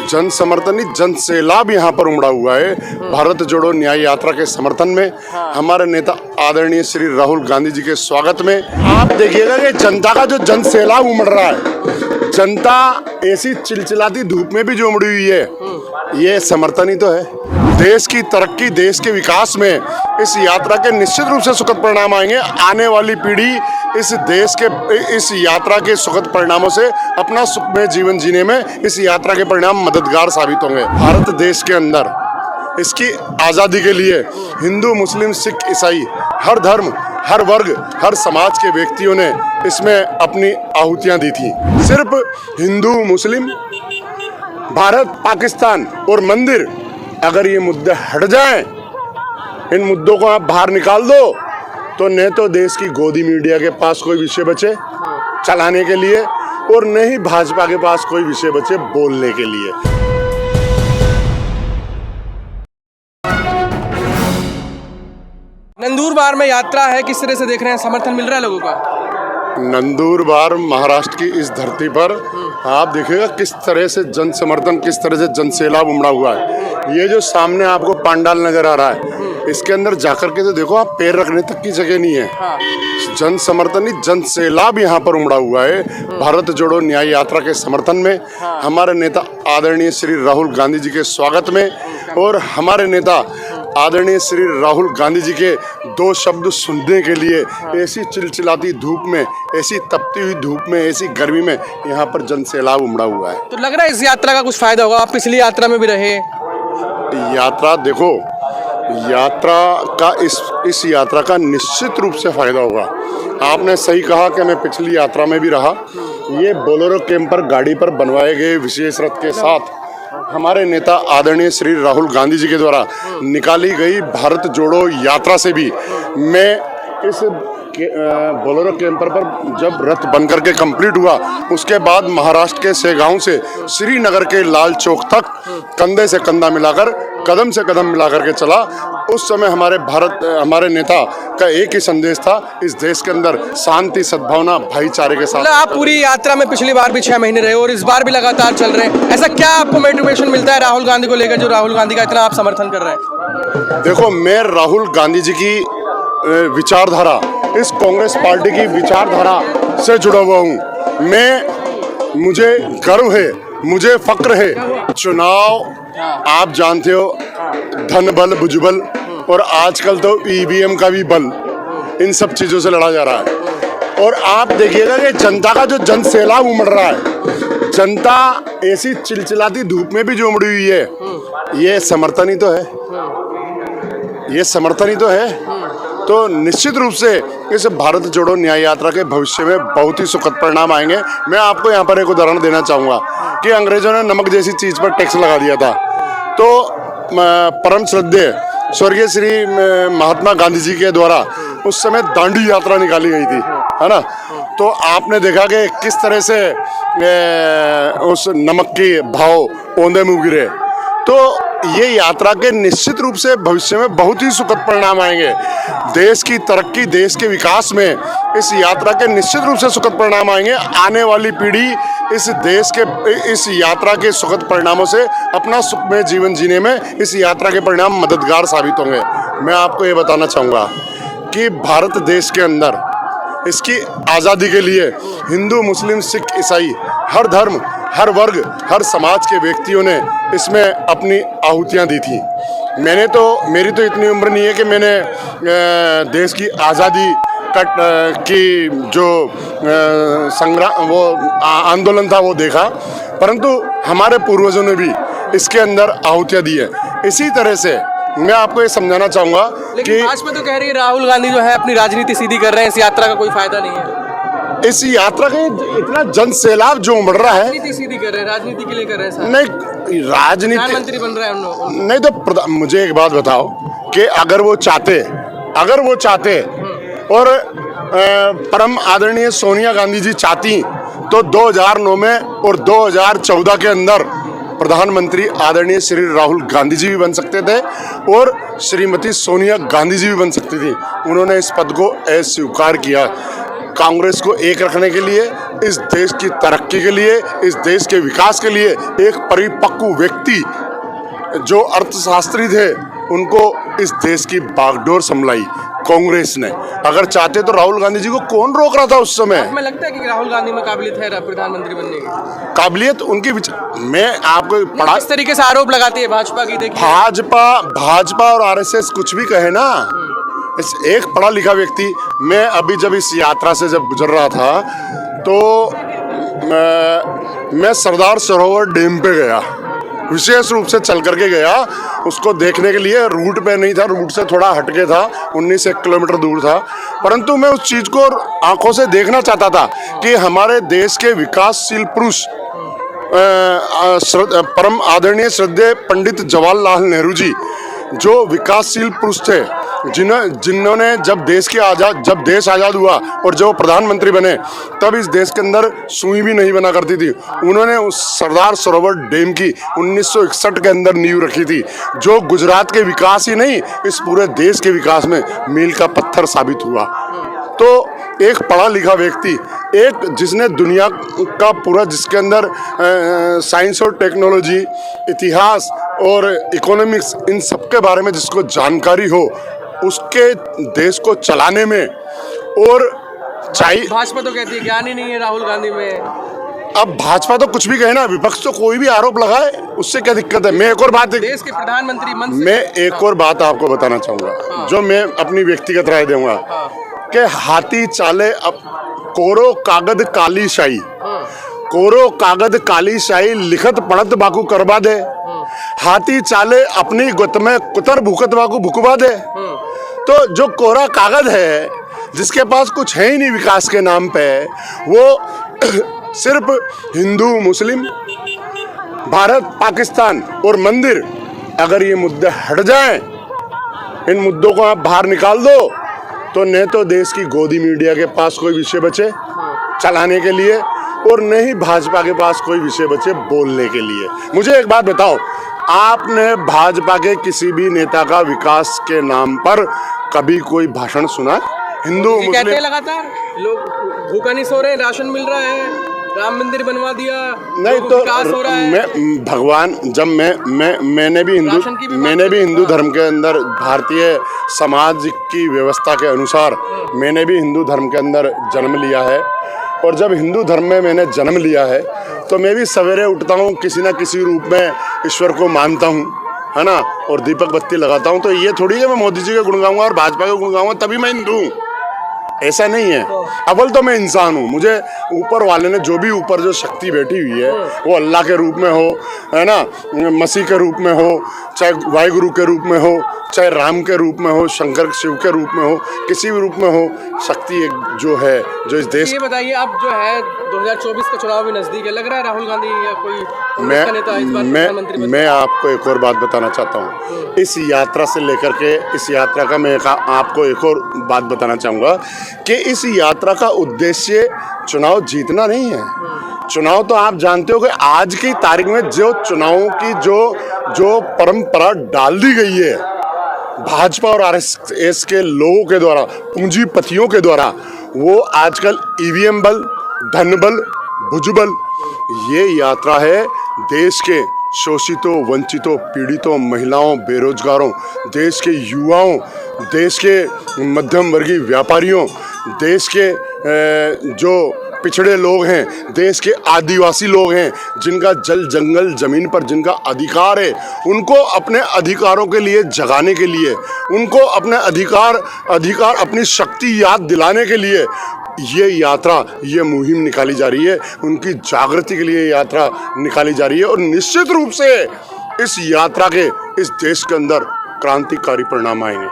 जन समर्थन नहीं, जन सैलाब यहाँ पर उमड़ा हुआ है भारत जोड़ो न्याय यात्रा के समर्थन में। हमारे नेता आदरणीय श्री राहुल गांधी जी के स्वागत में आप देखिएगा कि जनता का जो जन सैलाब उमड़ रहा है, जनता ऐसी चिलचिलाती धूप में भी जो उमड़ी हुई है, ये समर्थन ही तो है। देश की तरक्की, देश के विकास में इस यात्रा के निश्चित रूप से सुखद परिणाम आएंगे। आने वाली पीढ़ी इस देश के इस यात्रा के सुखद परिणामों से अपना सुखमय जीवन जीने में इस यात्रा के परिणाम मददगार साबित होंगे। भारत देश के अंदर इसकी आज़ादी के लिए हिंदू, मुस्लिम, सिख, ईसाई, हर धर्म, हर वर्ग, हर समाज के व्यक्तियों ने इसमें अपनी आहुतियां दी थी। सिर्फ हिंदू, मुस्लिम, भारत, पाकिस्तान और मंदिर, अगर ये मुद्दे हट जाएं, इन मुद्दों को आप बाहर निकाल दो, तो न तो देश की गोदी मीडिया के पास कोई विषय बचे चलाने के लिए और न ही भाजपा के पास कोई विषय बचे बोलने के लिए। नंदुरबार में यात्रा है, किस तरह से देख रहे हैं, समर्थन मिल रहा है लोगों का? नंदुरबार महाराष्ट्र की इस धरती पर आप देखिएगा किस तरह से जन समर्थन, किस तरह से जन सैलाब उमड़ा हुआ है। ये जो सामने आपको पंडाल नजर आ रहा है, इसके अंदर जाकर के तो देखो, आप पैर रखने तक की जगह नहीं है। जन समर्थन नहीं, जन सैलाब यहाँ पर उमड़ा हुआ है भारत जोड़ो न्याय यात्रा के समर्थन में। हमारे नेता आदरणीय श्री राहुल गांधी जी के स्वागत में, और हमारे नेता आदरणीय श्री राहुल गांधी जी के दो शब्द सुनने के लिए ऐसी चिलचिलाती धूप में, ऐसी तपती हुई धूप में, ऐसी गर्मी में यहाँ पर जन सैलाब उमड़ा हुआ है। तो लग रहा है इस यात्रा का कुछ फायदा होगा? आप पिछली यात्रा में भी रहे। यात्रा देखो, यात्रा का इस यात्रा का निश्चित रूप से फायदा होगा। आपने सही कहा कि मैं पिछली यात्रा में भी रहा। ये बोलेरो कैंपर गाड़ी पर बनवाए गए विशेष रथ के साथ हमारे नेता आदरणीय श्री राहुल गांधी जी के द्वारा निकाली गई भारत जोड़ो यात्रा से भी मैं इस बोलेरो कैंपर पर जब रथ बनकर के कंप्लीट हुआ, उसके बाद महाराष्ट्र के सेगांव से श्रीनगर के लाल चौक तक कंधे से कंधा मिलाकर, कदम से कदम मिलाकर के चला। उस समय हमारे नेता का एक ही संदेश था, इस देश के अंदर शांति, सद्भावना, भाईचारे के साथ। आप पूरी यात्रा में पिछली बार भी 6 महीने रहे और इस बार भी लगातार चल रहे हैं। ऐसा क्या आपको मोटिवेशन मिलता है राहुल गांधी को लेकर, जो राहुल गांधी का इतना आप समर्थन कर रहे हैं? देखो, मैं राहुल गांधी जी की विचारधारा, इस कांग्रेस पार्टी की विचारधारा से जुड़ा हुआ हूँ। मुझे गर्व है, मुझे फक्र है। चुनाव आप जानते हो, धन बल भुजबल, और आजकल तो ईवीएम का भी बल, इन सब चीजों से लड़ा जा रहा है। और आप देखिएगा कि जनता का जो जन सैलाब उमड़ रहा है, जनता ऐसी चिलचिलाती धूप में भी जो उमड़ी हुई है, ये समर्थन ही तो है, ये समर्थन ही तो है। तो निश्चित रूप से इस भारत जोड़ो न्याय यात्रा के भविष्य में बहुत ही सुखद परिणाम आएंगे। मैं आपको यहाँ पर एक उदाहरण देना चाहूँगा कि अंग्रेजों ने नमक जैसी चीज़ पर टैक्स लगा दिया था, तो परम श्रद्धेय स्वर्गीय श्री महात्मा गांधी जी के द्वारा उस समय दांडी यात्रा निकाली गई थी, है ना। तो आपने देखा कि किस तरह से उस नमक के भाव औंधे मुँह गिरे। तो ये यात्रा के निश्चित रूप से भविष्य में बहुत ही सुखद परिणाम आएंगे। देश की तरक्की, देश के विकास में इस यात्रा के निश्चित रूप से सुखद परिणाम आएंगे। आने वाली पीढ़ी इस देश के इस यात्रा के सुखद परिणामों से अपना सुखमय जीवन जीने में इस यात्रा के परिणाम मददगार साबित होंगे। मैं आपको ये बताना चाहूँगा कि भारत देश के अंदर इसकी आज़ादी के लिए हिंदू, मुस्लिम, सिख, ईसाई, हर धर्म, हर वर्ग, हर समाज के व्यक्तियों ने इसमें अपनी आहुतियां दी थी। मेरी तो इतनी उम्र नहीं है कि मैंने देश की आज़ादी की जो संग्राम, वो आंदोलन था, वो देखा, परंतु हमारे पूर्वजों ने भी इसके अंदर आहुतियां दी है। इसी तरह से मैं आपको ये समझाना चाहूँगा कि भाजपा तो कह रही है राहुल गांधी जो है अपनी राजनीति सीधी कर रहे हैं, इस यात्रा का कोई फायदा नहीं है। इस यात्रा का इतना जन सैलाब जो उमड़ रहा है, राजनीति सीधी कर रहे हैं, राजनीति के लिए कर रहे हैं। नहीं, राजनीति, प्रधानमंत्री बन रहे हैं नहीं तो मुझे एक बात बताओ कि अगर वो चाहते और परम आदरणीय सोनिया गांधी जी चाहती, तो 2009 में और 2014 के अंदर प्रधानमंत्री आदरणीय श्री राहुल गांधी जी भी बन सकते थे और श्रीमती सोनिया गांधी जी भी बन सकती थी। उन्होंने इस पद को अस्वीकार किया। कांग्रेस को एक रखने के लिए, इस देश की तरक्की के लिए, इस देश के विकास के लिए एक परिपक्व व्यक्ति जो अर्थशास्त्री थे उनको इस देश की बागडोर संभलाई कांग्रेस ने। अगर चाहते तो राहुल गांधी जी को कौन रोक रहा था उस समय? हमें लगता है कि राहुल गांधी में काबिलियत है प्रधानमंत्री बनने की। काबिलियत उनकी मैं आपको पढ़ा किस तरीके से आरोप लगाती है भाजपा की, देखिए भाजपा और आरएसएस कुछ भी कहे ना, इस एक पढ़ा लिखा व्यक्ति। मैं अभी जब इस यात्रा से जब गुजर रहा था तो मैं सरदार सरोवर डैम पे गया, विशेष रूप से चल करके गया उसको देखने के लिए। रूट पे नहीं था, रूट से थोड़ा हटके था, 19 किलोमीटर दूर था, परंतु मैं उस चीज को आंखों से देखना चाहता था कि हमारे देश के विकासशील पुरुष परम आदरणीय श्रद्धेय पंडित जवाहरलाल नेहरू जी जो विकासशील पुरुष थे, जिन्होंने जब देश आज़ाद हुआ और जब प्रधानमंत्री बने तब इस देश के अंदर सुई भी नहीं बना करती थी, उन्होंने उस सरदार सरोवर डैम की 1961 के अंदर नींव रखी थी, जो गुजरात के विकास ही नहीं इस पूरे देश के विकास में मील का पत्थर साबित हुआ। तो एक पढ़ा लिखा व्यक्ति, एक जिसने दुनिया का पूरा, जिसके अंदर साइंस और टेक्नोलॉजी, इतिहास और इकोनॉमिक्स, इन सब के बारे में जिसको जानकारी हो, उसके देश को चलाने में और चाहिए। भाजपा तो कहती है ज्ञान ही नहीं है राहुल गांधी में। अब भाजपा तो कुछ भी कहे ना, विपक्ष तो कोई भी आरोप लगाए, उससे क्या दिक्कत है? मैं एक और बात, देश के प्रधानमंत्री मैं एक और बात आपको बताना चाहूंगा, जो मैं अपनी व्यक्तिगत राय दूंगा कि हाथी चाले अब कोरो कागद काली शाही, कोरो कागद काली शाही लिखत पढ़त बाकू करवा दे, हाथी चाले अपनी गुत में कुतर भूकत बाकू भुकवा दे। तो जो कोरा कागज है, जिसके पास कुछ है ही नहीं विकास के नाम पे, वो सिर्फ हिंदू मुस्लिम, भारत पाकिस्तान और मंदिर, अगर ये मुद्दे हट जाएं, इन मुद्दों को आप बाहर निकाल दो, तो न तो देश की गोदी मीडिया के पास कोई विषय बचे चलाने के लिए और न ही भाजपा के पास कोई विषय बचे बोलने के लिए। मुझे एक बात बताओ, आपने भाजपा के किसी भी नेता का विकास के नाम पर कभी कोई भाषण सुना? हिंदू मुस्लिम कहते हैं लगातार लोग भूखा नहीं सो रहे, राशन मिल रहा है, राम मंदिर बनवा दिया, नहीं तो विकास हो रहा है। मैं भगवान, जब मैंने भी हिंदू धर्म के अंदर, भारतीय समाज की व्यवस्था के अनुसार मैंने भी हिंदू धर्म के अंदर जन्म लिया है, और जब हिंदू धर्म में मैंने जन्म लिया है तो मैं भी सवेरे उठता हूँ, किसी ना किसी रूप में ईश्वर को मानता हूँ, है ना, और दीपक बत्ती लगाता हूँ। तो ये थोड़ी है मैं मोदी जी के गुण गाऊंगा और भाजपा के गुण गाऊंगा तभी मैं हिंदू हूँ, ऐसा नहीं है। अव्वल तो मैं इंसान हूँ, मुझे ऊपर वाले ने जो भी ऊपर जो शक्ति बैठी हुई है, वो अल्लाह के रूप में हो, है ना, मसीह के रूप में हो, चाहे वाहिगुरु के रूप में हो, चाहे राम के रूप में हो, शंकर शिव के रूप में हो, किसी भी रूप में हो, शक्ति एक जो है जो इस देश। ये बताइए, अब जो है 2024 का चुनाव भी नजदीक है, लग रहा है राहुल गांधी या कोई नेता इस बार प्रधानमंत्री? मैं आपको एक और बात बताना चाहता हूँ, इस यात्रा से लेकर के, इस यात्रा का मैं आपको एक और बात बताना चाहूँगा कि इस यात्रा का उद्देश्य चुनाव जीतना नहीं है। चुनाव तो आप जानते हो कि आज की तारीख में जो चुनावों की जो परंपरा डाल दी गई है भाजपा और आरएसएस के लोगों के द्वारा, पूंजीपतियों के द्वारा, वो आजकल ईवीएम बल, धन बल, भुजबल, ये यात्रा है देश के शोषितों, वंचितों, पीड़ितों, महिलाओं, बेरोजगारों, देश के युवाओं, देश के मध्यम वर्गीय व्यापारियों, देश के जो पिछड़े लोग हैं, देश के आदिवासी लोग हैं, जिनका जल जंगल जमीन पर जिनका अधिकार है, उनको अपने अधिकारों के लिए जगाने के लिए, उनको अपने अधिकार अपनी शक्ति याद दिलाने के लिए ये यात्रा, ये मुहिम निकाली जा रही है, उनकी जागृति के लिए यात्रा निकाली जा रही है। और निश्चित रूप से इस यात्रा के इस देश के अंदर क्रांतिकारी परिणाम आएंगे।